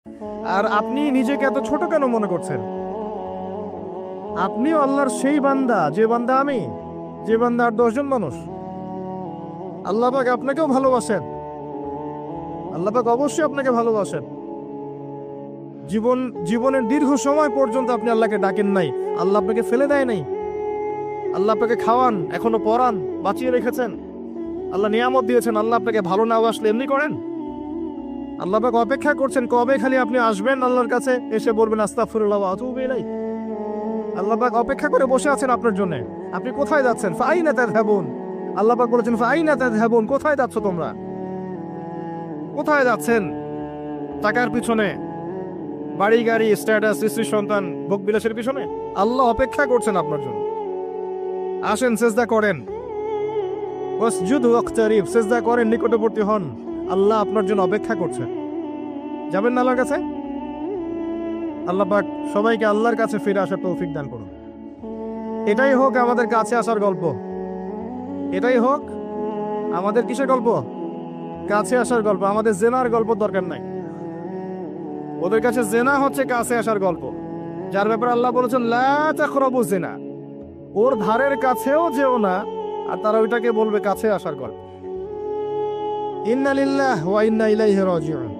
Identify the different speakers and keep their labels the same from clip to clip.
Speaker 1: আর আপনি নিজেকে এত ছোট কেন মনে করছেন? আপনিও আল্লাহর সেই বান্দা, যে বান্দা আমি, যে বান্দা আর 10 জন মানুষ। আল্লাহ পাক আপনাকেও ভালোবাসেন। আল্লাহ পাক অবশ্যই আপনাকে ভালোবাসেন। জীবনের দীর্ঘ সময় পর্যন্ত আপনি আল্লাহকে ডাকেন নাই, আল্লাহ আপনাকে ফেলে দেয় নাই। আল্লাহ আপনাকে খাওয়ান, এখনো পরান, বাঁচিয়ে রেখেছেন। আল্লাহ নিয়ামত দিয়েছেন। আল্লাহ আপনাকে ভালো না বাসলে এমনি করেন? আল্লাহ পাক অপেক্ষা করছেন কবে খালি আপনি আসবেন আল্লাহর কাছে, এসে বলবেন আস্তাগফিরুল্লাহ ওয়া আতুবু ইলাইহি। আল্লাহ পাক অপেক্ষা করে বসে আছেন আপনার জন্য। আপনি কোথায় যাচ্ছেন? ফাআইনা তাযহাবুন। আল্লাহ পাক বলেছেন ফাআইনা তাযহাবুন, কোথায় যাচ্ছ তোমরা? কোথায় যাচ্ছেন? টাকার পিছনে, বাড়ি গাড়ি, স্ট্যাটাস, স্ত্রী সন্তান, ভোগ বিলাসের পিছনে? আল্লাহ অপেক্ষা করছেন আপনার জন্য। আসেন, সেজদা করেন। ওয়াসজুদু ওয়াকতারিব, সেজদা করেন, নিকটবর্তী হন। আল্লাহ আপনার জন্য অপেক্ষা করছেন। যাবেন না আল্লাহর কাছে? আল্লাহ পাক সবাইকে আল্লাহর কাছে ফিরে আসার তৌফিক দান করুন। এটাই হোক আমাদের কাছে আসার গল্প। এটাই হোক আমাদের কিসের গল্প? কাছে আসার গল্প। আমাদের জেনার গল্প দরকার নাই। ওদের কাছে জেনা হচ্ছে কাছে আসার গল্প, যার ব্যাপারে আল্লাহ বলেছেন লা তাকরাবু জিনা। ওর ধারের কাছেও যেও না, আর তারা ওইটাকে বলবে কাছে আসার গল্প। ইন্না লিল্লাহি ওয়া ইন্না ইলাইহি রাজিউন।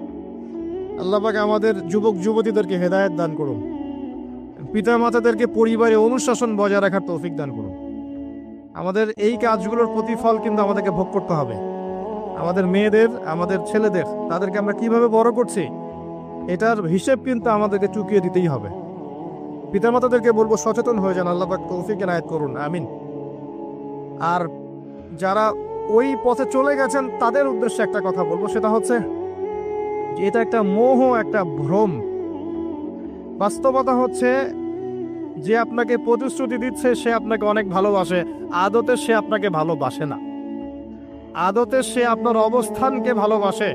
Speaker 1: আল্লাহ পাক আমাদের যুবক যুবতীদেরকে হেদায়েত দান করুন। পিতা মাতাদেরকে পরিবারে অনুশাসন বজায় রাখার তৌফিক দান করুন। আমাদের এই কাজগুলোর প্রতিফল কিন্তু আমাদেরকে ভোগ করতে হবে। আমাদের মেয়েদের, আমাদের ছেলেদের, তাদেরকে আমরা কিভাবে বড় করছি এটার হিসেব কিন্তু আমাদেরকে চুকিয়ে দিতেই হবে। পিতামাতাদেরকে বলবো সচেতন হয়ে যান। আল্লাহ পাক তৌফিক এনায়েত করুন, আমিন। আর যারা ওই পথে চলে গেছেন তাদের উদ্দেশ্যে একটা কথা বলবো, সেটা হচ্ছে যে এটা একটা মোহ, একটা ভ্রম। বাস্তবতা হচ্ছে যে আপনাকে প্রতিশ্রুতি দিচ্ছে সে আপনাকে অনেক ভালোবাসে, আদতে সে আপনাকে ভালোবাসে না। আদতে সে আপনার অবস্থানকে ভালোবাসে।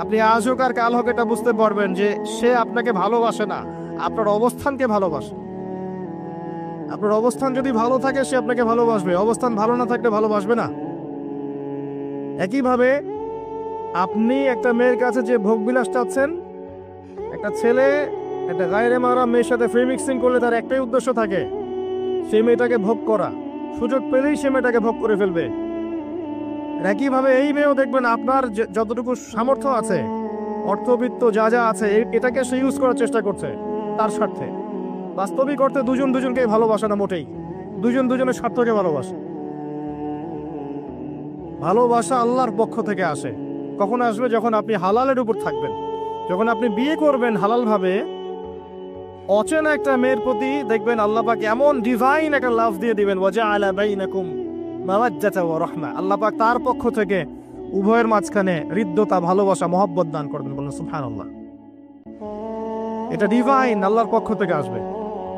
Speaker 1: আপনি আজ হোক আর কাল হোক এটা বুঝতে পারবেন যে সে আপনাকে ভালোবাসে না, আপনার অবস্থানকে ভালোবাসে। আপনার অবস্থান যদি ভালো থাকে সে আপনাকে ভালোবাসবে, অবস্থান ভালো না থাকলে ভালোবাসবে না। একইভাবে আপনি একটা মেয়ের কাছে যে ভোগবিলাস চাচ্ছেন, একটা ছেলে একটা গায়রে মারা মেয়ের সাথে ফ্রি মিক্সিং করলে তার একটাই উদ্দেশ্য থাকে, সেই মেয়েটাকে ভোগ করা। সুযোগ পেলেই সে মেয়েটাকে ভোগ করে ফেলবে। একইভাবে এই মেয়েও দেখবেন আপনার যতটুকু সামর্থ্য আছে, অর্থবিত্ত যা যা আছে, এটাকে সে ইউজ করার চেষ্টা করছে তার স্বার্থে। বাস্তবিক অর্থে দুজন দুজনকে ভালোবাসে না মোটেই, দুজন দুজনের স্বার্থকে ভালোবাসে। ভালোবাসা আল্লাহর পক্ষ থেকে আসে। কখন আসবে? যখন আপনি হালালের উপর থাকবেন, যখন আপনি বিয়ে করবেন হালালভাবে। অচেনা একটা মেয়ের প্রতি দেখবেন আল্লাহ পাক এমন ডিভাইন একটা লাভ দিয়ে দিবেন, ওয়াজআলা বাইনাকুম মাওয়াজ্জাতা ওয়া রাহমা। আল্লাহ পাক তার পক্ষ থেকে উভয়ের মাঝখানে হৃদ্যতা, ভালোবাসা, মহব্বত দান করবেন। বলুন সুবহানাল্লাহ। এটা ডিভাইন, আল্লাহর পক্ষ থেকে আসবে,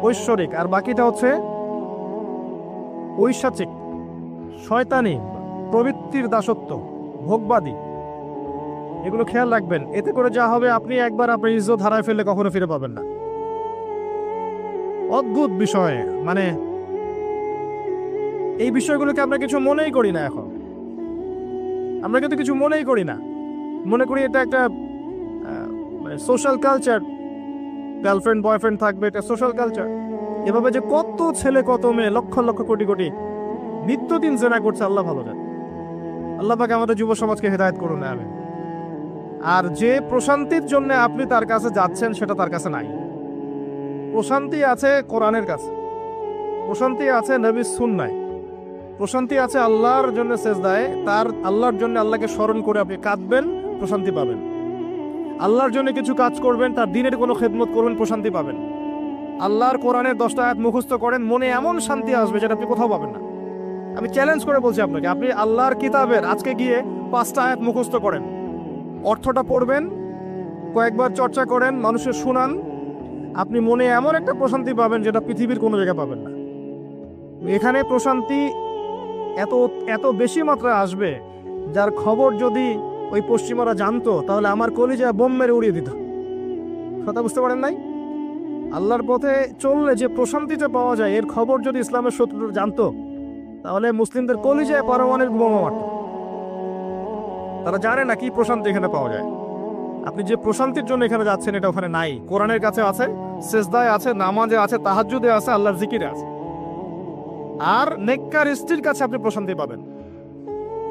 Speaker 1: ঐশ্বরিক। আর বাকিটা হচ্ছে ঐশাচিক, শয়তানি, প্রবৃত্তির দাসত্ব, ভোগবাদী। এগুলো খেয়াল রাখবেন। এতে করে যা হবে, আপনি একবার আপনার ইজ্জত হারায় ফেললে কখনো ফিরে পাবেন না। অদ্ভুত বিষয়, মানে এই বিষয়গুলোকে আমরা কিছু মনেই করি না। এখন আমরা কিন্তু কিছু মনেই করি না, মনে করি এটা একটা সোশ্যাল কালচার। গার্লফ্রেন্ড বয়ফ্রেন্ড থাকবে, এটা সোশ্যাল কালচার। এভাবে যে কত ছেলে কত মেয়ে, লক্ষ লক্ষ কোটি কোটি নিত্যদিন জেনা করছে, আল্লাহ ভালো জানে। আল্লাহ পাক আমাদের যুব সমাজকে হেদায়েত করুন, আমিন। আর যে প্রশান্তির জন্য আপনি তার কাছে যাচ্ছেন সেটা তার কাছে নাই। প্রশান্তি আছে কোরআনের কাছে, প্রশান্তি আছে নবীর সুন্নায়, প্রশান্তি আছে আল্লাহর জন্য সেজদায়। তার আল্লাহর জন্য আল্লাহকে স্মরণ করে আপনি কাঁদবেন, প্রশান্তি পাবেন। আল্লাহর জন্য কিছু কাজ করবেন, তার দিনের কোনো খেদমত করবেন, প্রশান্তি পাবেন। আল্লাহর কোরআনের 10টা আয়াত মুখস্থ করেন, মনে এমন শান্তি আসবে যেটা আপনি কোথাও পাবেন না। আমি চ্যালেঞ্জ করে বলছি আপনাকে, আপনি আল্লাহর কিতাবের আজকে গিয়ে 5টা আয়াত মুখস্থ করেন, অর্থটা পড়বেন, কয়েকবার চর্চা করেন, মানুষের শুনান, আপনি মনে এমন একটা প্রশান্তি পাবেন যেটা পৃথিবীর কোনো জায়গায় পাবেন না। এখানে প্রশান্তি এত এত বেশি মাত্রায় আসবে, যার খবর যদি ওই পশ্চিমারা জানতো তাহলে আমার কলিজা বোম মেরে উড়িয়ে দিত। কথা বুঝতে পারেন নাই? আল্লাহর পথে চললে যে প্রশান্তিটা পাওয়া যায়, এর খবর যদি ইসলামের শত্রুরা জানতো তাহলে মুসলিমদের কলিজায় পারমাণবিক বোমা মারত। তারা জানে না কি প্রশান্তি এখানে পাওয়া যায়। আপনি যে প্রশান্তির জন্য এখানে যাচ্ছেন এটা ওখানে নাই। কোরআনের কাছে আছে, সেজদায় আছে, নামাজে আছে, তাহাজ্জুদে আছে, আল্লাহর জিকিরে আছে। আর নেককার স্ত্রীর কাছে আপনি প্রশান্তি পাবেন।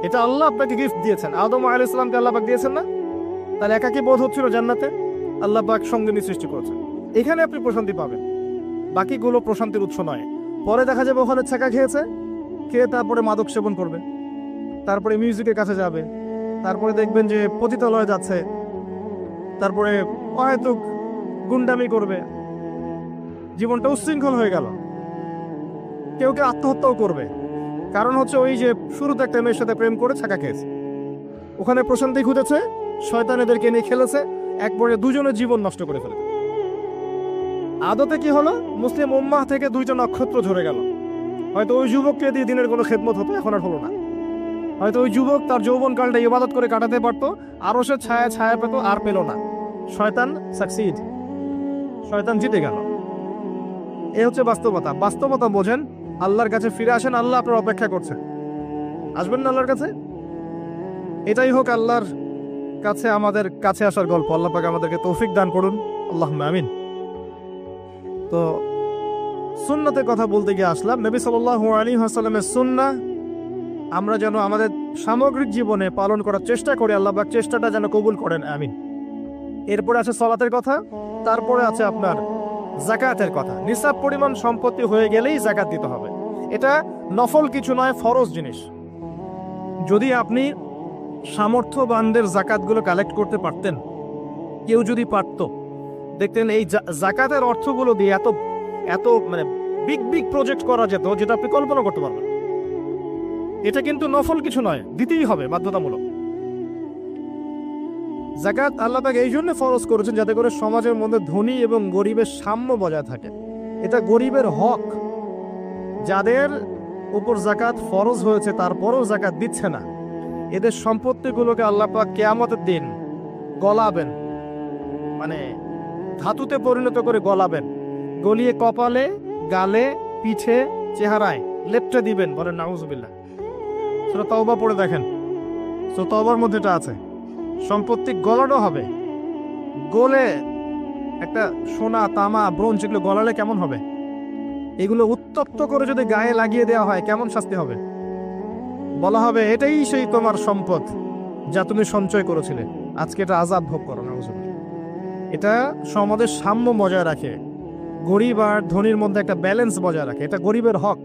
Speaker 1: এটা আল্লাহ আপনাকে গিফট দিয়েছেন। আদম আলাইহিস সালামকে আল্লাহ পাক দিয়েছেন না? তাহলে একাকী বোধ হচ্ছিল জান্নাতে, আল্লাহ পাক সঙ্গিনী সৃষ্টি করেছেন। এখানে আপনি প্রশান্তি পাবেন, বাকিগুলো প্রশান্তির উৎস নয়। পরে দেখা যাবে ওখানে ছাকা খেয়েছে, খেয়ে তারপরে মাদক সেবন করবে, তারপরে মিউজিকের কাছে যাবে, তারপরে দেখবেন যে পতিতালয়ে যাচ্ছে, তারপরে হয়তো গুন্ডামি করবে, জীবনটা উচ্ছৃঙ্খল হয়ে গেল। কেউ কেউ আত্মহত্যাও করবে, কারণ হচ্ছে ওই যে শুরুতে একটা মেয়ের সাথে প্রেম করে ছাকা খেয়েছে, ওখানে প্রশান্তি খুঁজেছে, শয়তান এদেরকে নিয়ে খেলেছে, একবারে দুজনের জীবন নষ্ট করে ফেলেছে। আদতে কি হলো, মুসলিম উম্মাহ থেকে দুইটা নক্ষত্র ঝরে গেল। হয়তো ওই যুবককে দিয়ে দিনের কোনো খেদমত হতো, এখন আর হলো না। হয়তো ওই যুবক তার যৌবনকালটা ইবাদত করে কাটাতে পারতো, আরো সে ছায়া ছায়া পেত, আর পেল না। শয়তান সাকসিড, শয়তান জিতে গেল। এ হচ্ছে বাস্তবতা। বাস্তবতা বোঝেন, আল্লাহর কাছে ফিরে আসেন, আল্লাহ আপনার অপেক্ষা করছে। আসবেন না আল্লাহর কাছে? এটাই হোক আল্লাহর কাছে আমাদের কাছে আসার গল্প। আল্লাহ পাক আমাদেরকে তৌফিক দান করুন, আল্লাহুম্মা আমিন। তো সুন্নতের কথা বলতে গিয়ে আসলাম। নবী সাল্লাল্লাহু আলাইহি ওয়াসাল্লামের সুন্নাহ আমরা যেন আমাদের সামগ্রিক জীবনে পালন করার চেষ্টা করি, আল্লাহ পাক চেষ্টাটা যেন কবুল করেন, আমিন। এরপরে আছে সালাতের কথা, তারপরে আছে আপনার যাকাতের কথা। নিসাব পরিমাণ সম্পত্তি হয়ে গেলেই যাকাত দিতে হবে। এটা নফল কিছু নয়, ফরজ জিনিস। যদি আপনি সামর্থ্যবানদের যাকাতগুলো কালেক্ট করতে পারতেন, কেউ যদি পারত, দেখতেন এই যাকাতের অর্থগুলো দিয়ে এত এত মানে বিগ বিগ প্রজেক্ট করা যেত, যেটা আপনি কল্পনা করতে পারবেন। এটা কিন্তু নফল কিছু নয়, দিতেই হবে বাধ্যতামূলক। যাকাত আল্লাহ পাক এই জন্য ফরজ করেছেন যাতে করে সমাজের মধ্যে ধনী এবং গরিবের সাম্য বজায় থাকে। এটা গরিবের হক। যাদের উপর যাকাত ফরজ হয়েছে তারপরেও যাকাত দিচ্ছে না, এদের সম্পত্তিগুলোকে আল্লাহ পাক কিয়ামতের দিন গলাবেন, মানে ধাতুতে পরিণত করে গলাবেন, গলিয়ে কপালে, গালে, পিঠে, চেহারায় লেপটে দিবেন। বলেন নাউজুবিল্লাহ। সূরা তাওবা পড়ে দেখেন, সূরা তাওবার মধ্যে এটা আছে। সম্পত্তি গলানো হবে, গলে একটা সোনা, তামা, ব্রোঞ্জ এগুলো গলালে কেমন হবে? এগুলো উত্তপ্ত করে যদি গায়ে লাগিয়ে দেওয়া হয় কেমন শাস্তি হবে? বলা হবে এটাই সেই তোমার সম্পদ যা তুমি সঞ্চয় করেছিলে, আজকে এটা আযাব ভোগ করো। নাউজুবিল্লাহ। এটা সমাজের সাম্য বজায় রাখে, গরিব আর ধনীর মধ্যে একটা ব্যালেন্স বজায় রাখে। এটা গরিবের হক।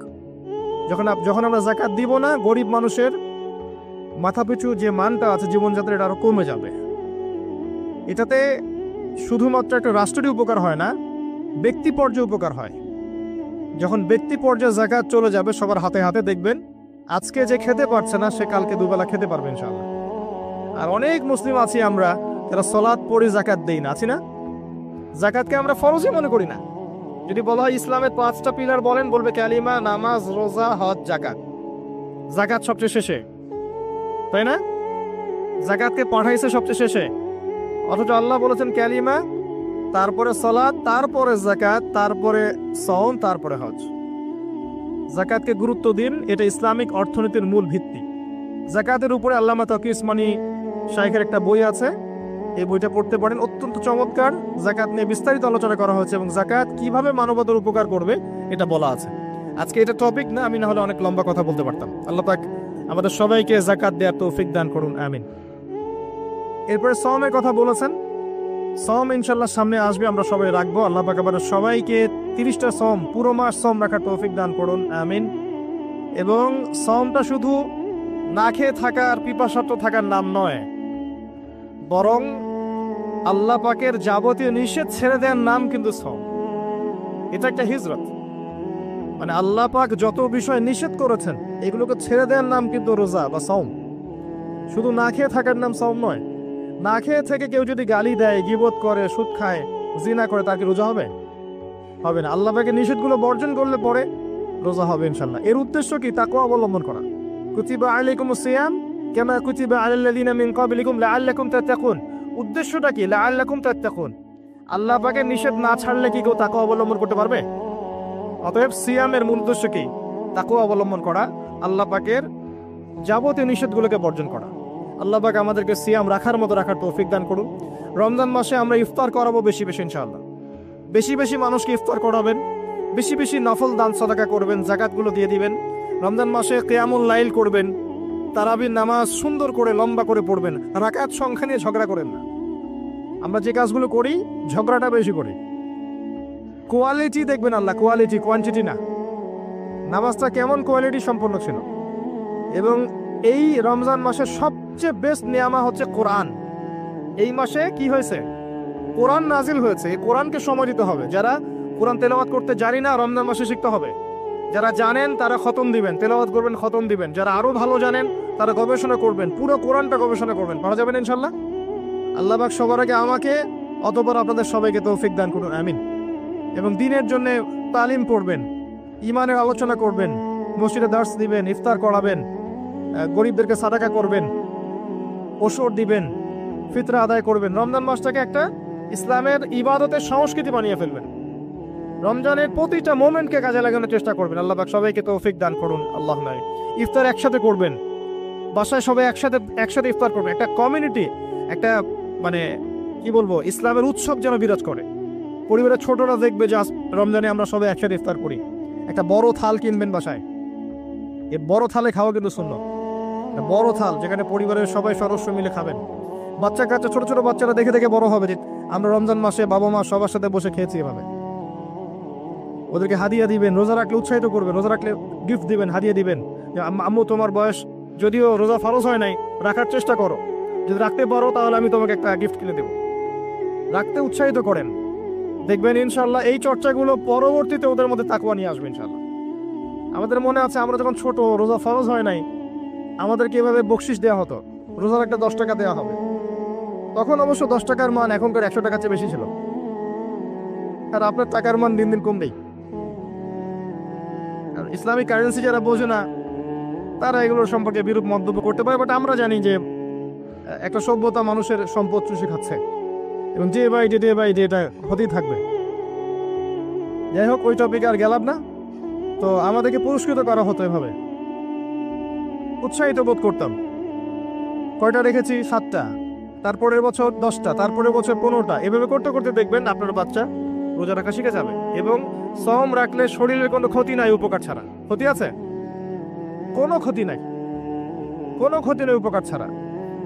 Speaker 1: যখন আমরা যাকাত দিব না, গরিব মানুষের মাথাপিছু যে মানটা আছে জীবনযাত্রা, এটা আরো কমে যাবে। এটাতে শুধুমাত্র একটা রাষ্ট্রের উপকার হয় না, ব্যক্তি পর্যায়ে উপকার হয়। যখন ব্যক্তি পর্যায়ে যাকাত চলে যাবে সবার হাতে হাতে, দেখবেন আজকে যে খেতে পারছে না সে কালকে দুবেলা খেতে পারবে ইনশাআল্লাহ। আর অনেক মুসলিম আছি আমরা যারা সালাত পড়ি যাকাত দেই না, আছি না? যাকাতকে আমরা ফরজই মনে করি না। যদি বলা হয় ইসলামের 5টা পিলার বলেন, বলবে কালিমা, নামাজ, রোজা, হজ, যাকাত। যাকাত সবচেয়ে শেষে, তাই না? যাকাতকে পাঠাইছে সবচেয়ে শেষে, অথচ আল্লাহ বলেছেন কালিমা, তারপরে সালাত, তারপরে যাকাত, তারপরে সাওম, তারপরে হজ। যাকাতকে গুরুত্ব দিন, এটা ইসলামিক অর্থনীতির মূল ভিত্তি। যাকাতের উপরে আল্লামা তকি উসমানী শাইখের একটা বই আছে, এই বইটা পড়তে পারেন, অত্যন্ত চমৎকার। যাকাত নিয়ে বিস্তারিত আলোচনা করা হয়েছে এবং যাকাত কিভাবে মানবতার উপকার করবে এটা বলা আছে। আজকে এটা টপিক না, আমি না হলে অনেক লম্বা কথা বলতে পারতাম। আল্লাহ পাক আমাদের সবাইকে যাকাত দেওয়ার তৌফিক দান করুন, আমিন। এরপরে সাওমের কথা বলেছেন, সাওম ইনশাআল্লাহ সামনে আসবে, আমরা সবাই রাখবো। আল্লাহ পাক আমাদের সবাইকে 30টা সাওম, পুরো মাস সাওম রাখার তৌফিক দান করুন, আমিন। এবং সাওমটা শুধু না খেয়ে থাকা আর পিপাসার্ত থাকার নাম নয়, বরং আল্লাহ পাকের যাবতীয় নিষেধ ছেড়ে দেওয়ার নাম কিন্তু সাওম। এটা একটা হিজরত, মানে আল্লাহ পাক যত বিষয় নিষেধ করেছেন এগুলোকে ছেড়ে দেওয়ার নাম কিন্তু রোজা বা সাওম। শুধু না খেয়ে থাকার নাম সাওম নয়। না খেয়ে থেকে কেউ যদি গালি দেয়, গীবত করে, সুদ খায়, জিনা করে, তার কি রোজা হবে? হবে না। আল্লাহ পাকের নিষেধগুলো বর্জন করলে পরে রোজা হবে ইনশাআল্লাহ। এর উদ্দেশ্য কি? তাকওয়া অবলম্বন করা। কুতিবা আলাইকুমুস সিয়াম কামা কুতিবা আলাল্লাযিনা মিন ক্বাবলিকুম লাআল্লাকুম তাত্তাকুন। উদ্দেশ্যটা কি? লাআল্লাকুম তাত্তাকুন। আল্লাহ পাকের নিষেধ না ছাড়লে কি কেউ তাকওয়া অবলম্বন করতে পারবে? অতএব সিয়ামের মূল উদ্দেশ্য কি? তাকওয়া অবলম্বন করা, আল্লাহ পাকের যাবতীয় নিষেধগুলোকে বর্জন করা। আল্লাহ পাক আমাদেরকে সিয়াম রাখার মতো রাখার তৌফিক দান করুন। রমজান মাসে আমরা ইফতার করাবো বেশি বেশি ইনশাআল্লাহ। বেশি বেশি মানুষকে ইফতার করাবেন, বেশি বেশি নফল দান সাদাকা করবেন, জাকাতগুলো দিয়ে দিবেন। রমজান মাসে কিয়ামুল লাইল করবেন, তারাবির নামাজ সুন্দর করে লম্বা করে পড়বেন। রাকাত সংখ্যা নিয়ে ঝগড়া করেন না। আমরা যে কাজগুলো করি ঝগড়াটা বেশি করি। কোয়ালিটি দেখবেন আল্লাহ, কোয়ালিটি, কোয়ান্টিটি না। নামাজটা কেমন কোয়ালিটি সম্পন্ন ছিল। এবং এই রমজান মাসের সবচেয়ে বেস্ট নিয়ামা হচ্ছে কোরআন। এই মাসে কি হয়েছে? কোরআন নাজিল হয়েছে। এই কোরআনকে সময় দিতে হবে। যারা কোরআন তেলাওয়াত করতে জানি না, রমজান মাসে শিখতে হবে। যারা জানেন তারা খতম দিবেন, তেলাওয়াত করবেন, খতম দিবেন। যারা আরো ভালো জানেন তারা গবেষণা করবেন, পুরো কোরআনটা গবেষণা করবেন। পারা যাবেন ইনশাল্লাহ। আল্লাহ পাক সবার আগে আমাকে, অতঃপর আপনাদের সবাইকে তৌফিক দান করুন, আমিন। এবং দ্বীনের জন্য তালিম পড়বেন, ঈমানের আলোচনা করবেন, মসজিদে দার্স দিবেন, ইফতার করাবেন, গরিবদেরকে সাদাকা করবেন, ওষুধ দিবেন, ফিতরা আদায় করবেন। রমজান মাসটাকে একটা ইসলামের ইবাদতের সংস্কৃতি বানিয়ে ফেলবেন। রমজানের প্রতিটা মোমেন্টকে কাজে লাগানোর চেষ্টা করবেন। আল্লাহ পাক সবাইকে তৌফিক দান করুন, আল্লাহুম্মা আমিন। ইফতার একসাথে করবেন, বাসায় সবাই একসাথে ইফতার করবেন। একটা কমিউনিটি, একটা মানে কি বলবো, ইসলামের উৎসব যেন বিরাজ করে। পরিবারের ছোটরা দেখবে যে রমজানে আমরা সবাই একসাথে ইফতার করি। একটা বড় থাল কিনবেন বাসায়, এই বড় থালে খাওয়া কিন্তু সুন্নাত। বড় থাল যেখানে পরিবারের সবাই সদস্য মিলে খাবেন। বাচ্চা কাচ্চা, ছোট ছোট বাচ্চারা দেখে দেখে বড় হবে যে আমরা রমজান মাসে বাবা মা সবার সাথে বসে খেয়েছি এভাবে। ওদেরকে হাদিয়া দিবেন, রোজা রাখলে উৎসাহিত করবেন, রোজা রাখলে গিফট দিবেন, হাদিয়া দিবেন। যে আম্মু তোমার বয়স যদিও রোজা ফরজ হয় নাই, রাখার চেষ্টা করো, যদি রাখতে পারো তাহলে আমি তোমাকে একটা গিফট কিনে দেবো। রাখতে উৎসাহিত করেন, দেখবেন ইনশাল্লাহ এই চর্চাগুলো পরবর্তীতে ওদের মধ্যে তাকওয়া নিয়ে আসবে ইনশাল্লাহ। আমাদের মনে আছে আমরা যখন ছোট, রোজা ফরজ হয় নাই, আমাদেরকে এভাবে বকশিস দেওয়া হতো, রোজার একটা 10 টাকা দেওয়া হবে। তখন অবশ্য 10 টাকার মান এখনকার 100 টাকার চেয়ে বেশি ছিল। আর আপনার টাকার মান দিন দিন কমবেই। আর ইসলামিক কারেন্সি যারা বোঝে না তারা এগুলোর সম্পর্কে বিরূপ মন্তব্য করতে পারে। বাট আমরা জানি যে একটা সভ্যতা মানুষের সম্পদ চুষে খাচ্ছে এবং ডে বাই ডে এটা হতেই থাকবে। যাই হোক, ওই টপিকে আর গেলাম না। তো আমাদেরকে পুরস্কৃত করা হতো এভাবে, উৎসাহিত বোধ করতাম। কয়টা রেখেছি? 7টা, তারপরের বছর 10টা, তারপরের বছর 15টা। এভাবে করতে করতে দেখবেন আপনার বাচ্চা রোজা রাখা শিখে যাবে। এবং সওম রাখলে শরীরের কোনো ক্ষতি নাই, উপকার ছাড়া। ক্ষতি আছে? কোনো ক্ষতি নাই, কোনো ক্ষতি নেই উপকার ছাড়া।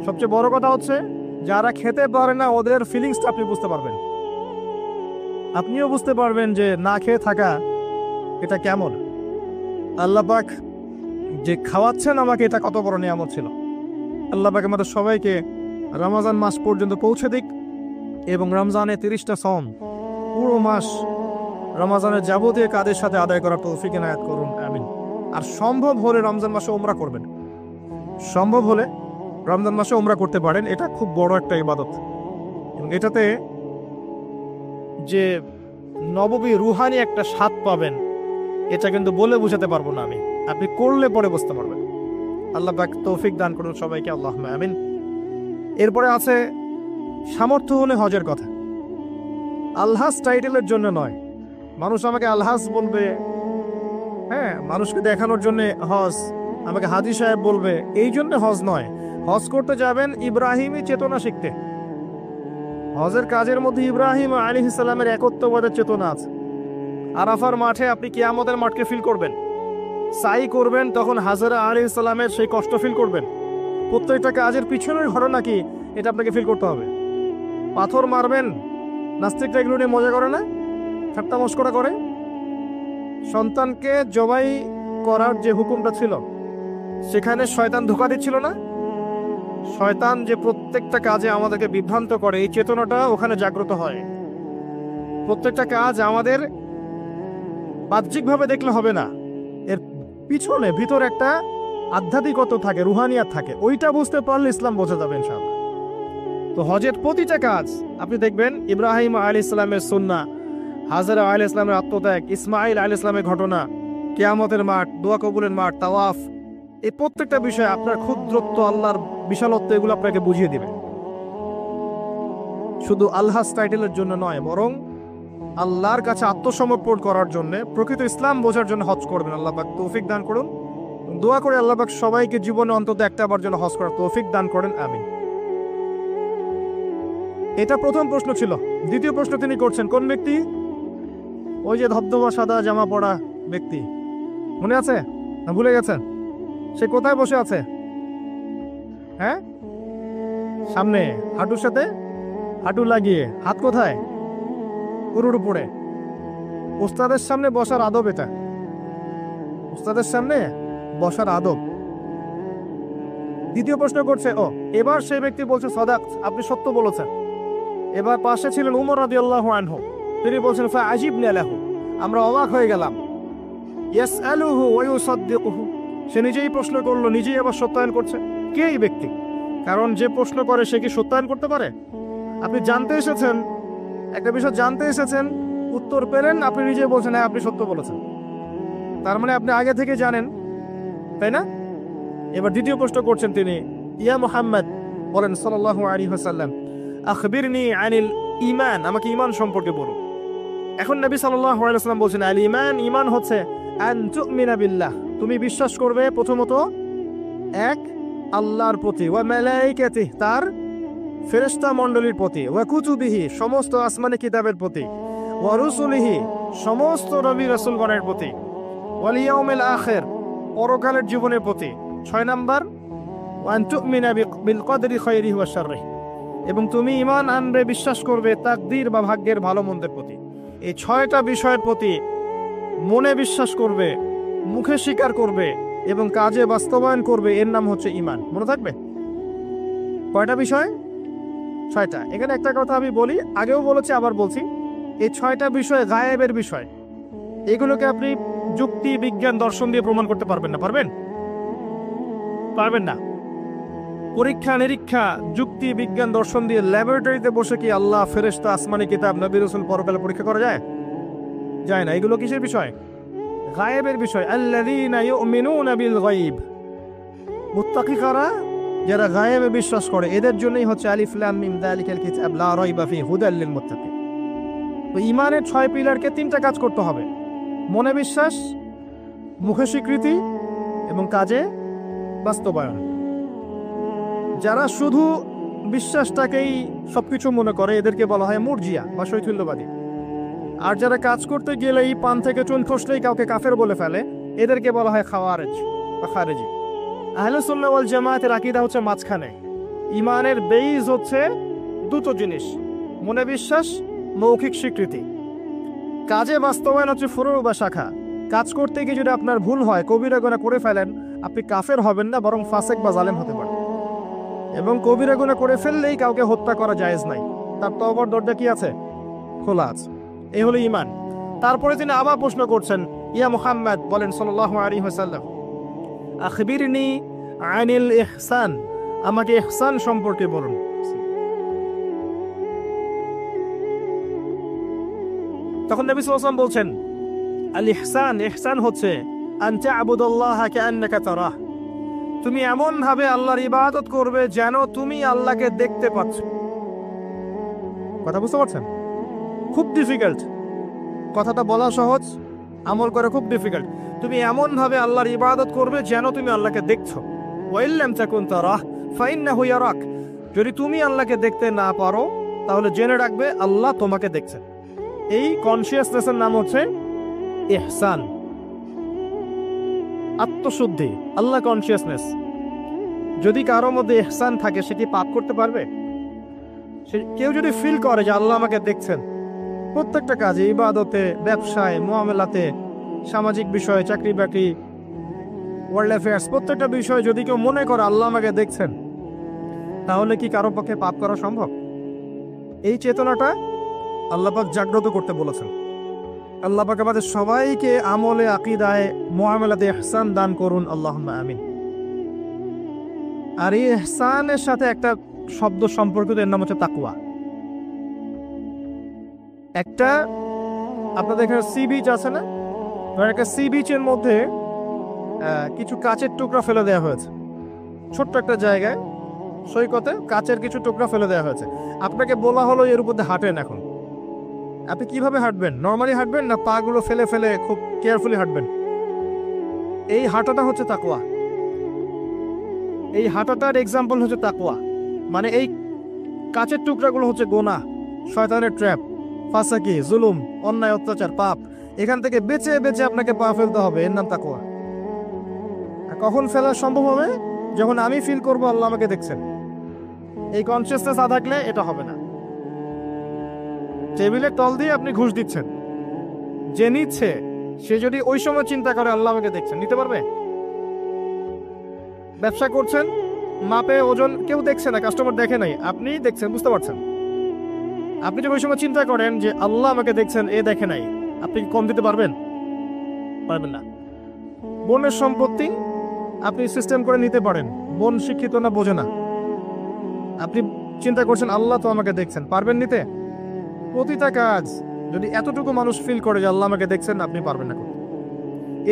Speaker 1: সবচেয়ে বড় কথা হচ্ছে যারা খেতে পারে না ওদের ফিলিংসটা আপনি বুঝতে পারবেন। আপনিও বুঝতে পারবেন যে না খেয়ে থাকা এটা কেমন। আল্লাহ পাক যে খাওয়াচ্ছেন আমাকে, এটা কত বড় নিয়ামত ছিল। আল্লাহ পাক আমাদের সবাইকে রমজান মাস পর্যন্ত পৌঁছে দিক এবং রমজানে 30টা সওম পুরো মাস রমজানের যাবতীয় কাজের সাথে আদায় করার তৌফিক এনায়েত করুন, আমিন। আর সম্ভব হলে রমজান মাসে উমরা করবেন। সম্ভব হলে রমজান মাসে উমরা করতে পারেন, এটা খুব বড় একটা ইবাদত। এবং এটাতে যে নববী রুহানি একটা স্বাদ পাবেন, এটা কিন্তু বলে বোঝাতে পারবো না আমি। আপনি করলে পরে বুঝতে পারবেন। আল্লাহ পাক তৌফিক দান করুন সবাইকে, আল্লাহুম্মা আমিন। এরপরে আছে সামর্থ্য হলে হজের কথা। আলহাজ টাইটেলের জন্য নয়। মানুষ আমাকে আলহাজ বলবে, হ্যাঁ, মানুষকে দেখানোর জন্য হজ, আমাকে হাজী সাহেব বলবে, এই জন্য হজ নয়। হজ করতে যাবেন ইব্রাহিমী চেতনা শিখতে। হজের কাজের মধ্যে ইব্রাহিম আলাইহিস সালামের একত্ববাদের চেতনা আছে। আরাফার মাঠে আপনি কিয়ামতের মাঠকে ফিল করবেন। সাই করবেন, তখন হাজরা আলাইহিস সালামের সেই কষ্ট ফিল করবেন। প্রত্যেকটা কাজের পিছনের ঘটনা কি এটা আপনাকে ফিল করতে হবে। পাথর মারবেন, নাস্তিকরা এগুলো নিয়ে মজা করে না, ঠাট্টা মস্করা করে। সন্তানকে জবাই করার যে হুকুমটা ছিল সেখানে শয়তান ধোঁকা দিচ্ছিল না? শয়তান যে প্রত্যেকটা কাজে আমাদেরকে বিভ্রান্ত করে, এই চেতনাটা ওখানে জাগ্রত হয়। প্রত্যেকটা কাজ আমাদের বাহ্যিকভাবে দেখলে হবে না, এর পিছনে ভিতর একটা আধ্যাত্মিকতা থাকে, রুহানিয়াত থাকে। ওইটা বুঝতে পারলে ইসলাম বোঝা যাবে ইনশাআল্লাহ। তো হজের প্রতিটা কাজ আপনি দেখবেন ইব্রাহিম আলাইহিস সালামের সুন্নাহ, হাজরা আলাইহিস সালামের আত্মত্যাগ, ইসমাইল আলাইহিস সালামের ঘটনা, কিয়ামতের মাঠ, দোয়া কবুলের মাঠ, তাওয়াফ, এই প্রত্যেকটা বিষয় আপনার ক্ষুদ্রত্ব, আল্লাহর বিশালত্ব, এগুলো আপনাকে বুঝিয়ে দিবে। শুধু আলহাজ টাইটেলের জন্য নয়, বরং আল্লাহর কাছে আত্মসমর্পণ করার জন্য, প্রকৃত ইসলাম বোঝার জন্য হজ করবেন। আল্লাহ পাক তৌফিক দান করুন। দোয়া করে আল্লাহ পাক সবাইকে জীবনে অন্তত একটা বার জন্য হজ করার তৌফিক দান করেন, আমিন। এটা প্রথম প্রশ্ন ছিল। দ্বিতীয় প্রশ্ন তিনি করছেন, কোন ব্যক্তি? ওই যে ধবধবা সাদা জামা পরা ব্যক্তি, মনে আছে না ভুলে গেছেন? সে কোথায় বসে আছে? হ্যাঁ, সামনে, হাঁটুর সাথে হাঁটু লাগিয়ে, হাত কোথায়? উরুর উপরে। উস্তাদের সামনে বসার আদব এটা, উস্তাদের সামনে বসার আদব। দ্বিতীয় প্রশ্ন করছে, ও এবার সেই ব্যক্তি বলছে সাদাক, আপনি সত্য বলেছেন। এবার পাশে ছিলেন উমর রাদিয়াল্লাহু আনহু, তিনি বলছেন ফাআজিবনা লাহু, আমরা অবাক হয়ে গেলাম। ইয়াসআলুহু ওয়া ইউসাদ্দিকুহু, সে নিজেই প্রশ্ন করলো, নিজেই আবার সত্যায়ন করছে। কে এই ব্যক্তি? কারণ যে প্রশ্ন করে সে কি সত্যায়ন করতে পারে? আপনি জানতে এসেছেন, একটা বিষয় জানতে এসেছেন, উত্তর পেলেন, আপনি নিজে বলছেন হ্যাঁ আপনি সত্য বলেছেন, তার মানে আপনি আগে থেকে জানেন, তাই না? এবার দ্বিতীয় প্রশ্ন করছেন তিনি, ইয়া মুহাম্মদ, বলেন সাল্লাল্লাহু আলাইহি ওয়াসাল্লাম, আখবিরনি আনিল ঈমান, আমাকে ঈমান সম্পর্কে বলুন। এখন নবী সাল্লাল্লাহু আলাইহি ওয়াসাল্লাম বলছেন, আল ঈমান, ঈমান হচ্ছে আন তুমিনা বিল্লাহ, তুমি বিশ্বাস করবে প্রথমত এক আল্লাহর প্রতি, ওয়া মালাইকাতিহি, তার ফেরেশতা মণ্ডলীর প্রতি, ওয়া কুতুবিহি, সমস্ত আসমানি কিতাবের প্রতি, ওয়া রুসুলিহি, সমস্ত নবী রাসূলগণের প্রতি, ওয়াল ইয়াউমিল আখির, পরকালের জীবনের প্রতি। 6 নাম্বার, ওয়া আন তুমিনা বিল কদরি খায়রিহি ওয়া শাররিহি, এবং তুমি ঈমান আনবে, বিশ্বাস করবে তাকদীর বা ভাগ্যের ভালো মন্দের প্রতি। এই 6টা বিষয়ের প্রতি মনে বিশ্বাস করবে, মুখে স্বীকার করবে এবং কাজে বাস্তবায়ন করবে, এর নাম হচ্ছে ঈমান। মনে থাকবে? কয়টা বিষয়? 6টা। এখানে একটা কথা আমি বলি, আগেও বলেছি আবার বলছি, এই 6টা বিষয় গায়েবের বিষয়। এগুলোকে আপনি যুক্তি, বিজ্ঞান, দর্শন দিয়ে প্রমাণ করতে পারবেন না। পারবেন? পারবেন না। পরীক্ষা নিরীক্ষা, যুক্তি, বিজ্ঞান, দর্শন দিয়ে ল্যাবরেটরিতে বসে কি আল্লাহ, ফেরেশতা, আসমানি কিতাব, নবী রাসূল, পরকালে পরীক্ষা করা যায়? যায় না। এগুলো কিসের বিষয়? গায়েবের বিষয়। আল্লাযীনা ইউমিনুনা বিল গায়ব, মুত্তাকি কারা? যারা গায়েবে বিশ্বাস করে, এদের জন্যই হচ্ছে আলিফ লাম মিম যালিকাল কিতাব লা রাইবা ফিহি হুদাল লিল মুত্তাকিন। তো ঈমানের 6 পিলারকে 3টা কাজ করতে হবে: মনে বিশ্বাস, মুখে স্বীকৃতি এবং কাজে বাস্তবায়ন। যারা শুধু বিশ্বাসটাকেই সবকিছু মনে করে, এদেরকে বলা হয় মুরজিয়া বা শৈথিল্যবাদী। আর যারা কাজ করতে গেলেই পান থেকে চুন খসলেই কাউকে কাফের বলে ফেলে, এদেরকে বলা হয় খাওয়ারেজ বা খারেজি। আহলুস সুন্নাহ ওয়াল জামায়াতের আকীদা হচ্ছে মাঝখানে। ঈমানের বেইজ হচ্ছে দুটো জিনিস: মনে বিশ্বাস, মৌখিক স্বীকৃতি। কাজে বাস্তবায়ন হচ্ছে ফুরু বা শাখা। কাজ করতে গিয়ে যদি আপনার ভুল হয়, কবিরা গুনাহ করে ফেলেন, আপনি কাফের হবেন না, বরং ফাসেক বা জালেম হতে পারেন। এবং কবিরা গুনাহ করে ফেললেই কাউকে হত্যা করা জায়েজ নাই, তার তওবার দরজা কি আছে? খোলা আছে। এই হলো ঈমান। তারপরে তিনি আবার প্রশ্ন করছেন, ইয়া মুহাম্মদ, বলেন সাল্লাল্লাহু আলাইহি ওয়াসাল্লাম, আখবিরনি আনিল ইহসান, আমাকে ইহসান সম্পর্কে বলুন। তখন নবী সাল্লাল্লাহু আলাইহি ওয়াসাল্লাম বলছেন, আল ইহসান, ইহসান হচ্ছে আন তা'বুদাল্লাহা কাআন্নাকা তারাহ, তুমি এমন ভাবে আল্লাহর ইবাদত করবে যেন তুমি আল্লাহকে দেখতে পাচ্ছ। কথা বুঝতে পারছেন? খুব ডিফিকাল্ট। কথাটা বলা সহজ, আমল করা খুব ডিফিকাল্ট। তুমি এমন ভাবে আল্লাহর ইবাদত করবে যেন তুমি আল্লাহকে দেখছো। ওয়া ইল্লাম তাকুন তারাহ ফাইন্নাহু ইয়ারাক, যদি তুমি আল্লাহকে দেখতে না পারো তাহলে জেনে রাখবে আল্লাহ তোমাকে দেখছেন। এই কনসিয়াসনেসের নাম হচ্ছে ইহসান, আত্মশুদ্ধি, আল্লাহ কনসিয়াসনেস। যদি কারো মধ্যে ইহসান থাকে, সে কি পাপ করতে পারবে? কেউ যদি ফিল করে যে আল্লাহ আমাকে দেখছেন, প্রত্যেকটা কাজে, ইবাদতে, ব্যবসায়, মুআমালাতে, সামাজিক বিষয়ে, চাকরি বাকরি, ওয়ার্ল্ড অ্যাফেয়ার্স, প্রত্যেকটা বিষয়ে যদি কেউ মনে করে আল্লাহ আমাকে দেখছেন, তাহলে কি কারো পক্ষে পাপ করা সম্ভব? এই চেতনাটা আল্লাহ পাক জাগ্রত করতে বলেছেন। আল্লাহ পাক আমাদের সবাইকে আমলে, আকীদায়, মুআমালাতে ইহসান দান করুন, আল্লাহুম্মা আমিন। আর এই ইহসানের সাথে একটা শব্দ সম্পর্কিত, এর নাম হচ্ছে তাকওয়া। একটা, আপনাদের এখানে সি বিচ আছে না? একটা সি বিচের মধ্যে কিছু কাচের টুকরা ফেলে দেওয়া হয়েছে, ছোট্ট একটা জায়গায় সৈকতে কাচের কিছু টুকরা ফেলে দেওয়া হয়েছে। আপনাকে বলা হলো এর উপর দিয়ে হাঁটেন। এখন আপনি কিভাবে হাঁটবেন? নর্মালি হাঁটবেন না পা গুলো ফেলে ফেলে খুব কেয়ারফুলি হাঁটবেন? এই হাঁটাটা হচ্ছে তাকওয়া। এই হাঁটাটার এক্সাম্পল হচ্ছে তাকওয়া। মানে এই কাচের টুকরাগুলো হচ্ছে গোনাহ, শয়তানের ট্র্যাপ, ফাসাকি, জুলুম, অন্যায়, অত্যাচার, পাপ। এখান থেকে বেঁচে বেঁচে আপনাকে পা ফেলতে হবে, এর নাম তাকওয়া। আর কখন ফেলা সম্ভব হবে? যখন আমি ফিল করব আল্লাহ আমাকে দেখছেন। এই কনসিয়াসনেস না থাকলে এটা হবে না। টেবিলের তল দিয়ে আপনি ঘুষ দিচ্ছেন, যে নিচ্ছে সে যদি ওই সময় চিন্তা করে আল্লাহ আমাকে দেখছেন, নিতে পারবে? ব্যবসা করছেন, মাপে ওজন কেউ দেখছে না, কাস্টমার দেখে নাই, আপনি দেখছেন, বুঝতে পারছেন। আপনি যদি ওই সময় চিন্তা করেন যে আল্লাহ আমাকে দেখছেন, এ দেখে নাই, আপনি কি কম দিতে পারবেন? পারবেন না। বোনের সম্পত্তি আপনি সিস্টেম করে নিতে পারেন, বোন শিক্ষিত না, বোঝে না, আপনি চিন্তা করছেন আল্লাহ তো আমাকে দেখছেন, পারবেন নিতে? প্রতিটা কাজ যদি এতটুকু মানুষ ফিল করে যে আল্লাহ আমাকে দেখছেন, আপনি পারবেন না করতে।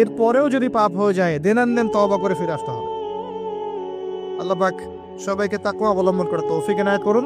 Speaker 1: এরপরেও যদি পাপ হয়ে যায়, দেন তওবা করে ফিরে আসতে হবে। আল্লাহ পাক সবাইকে তাকওয়া অবলম্বন করে তৌফিক এনায়েত করুন।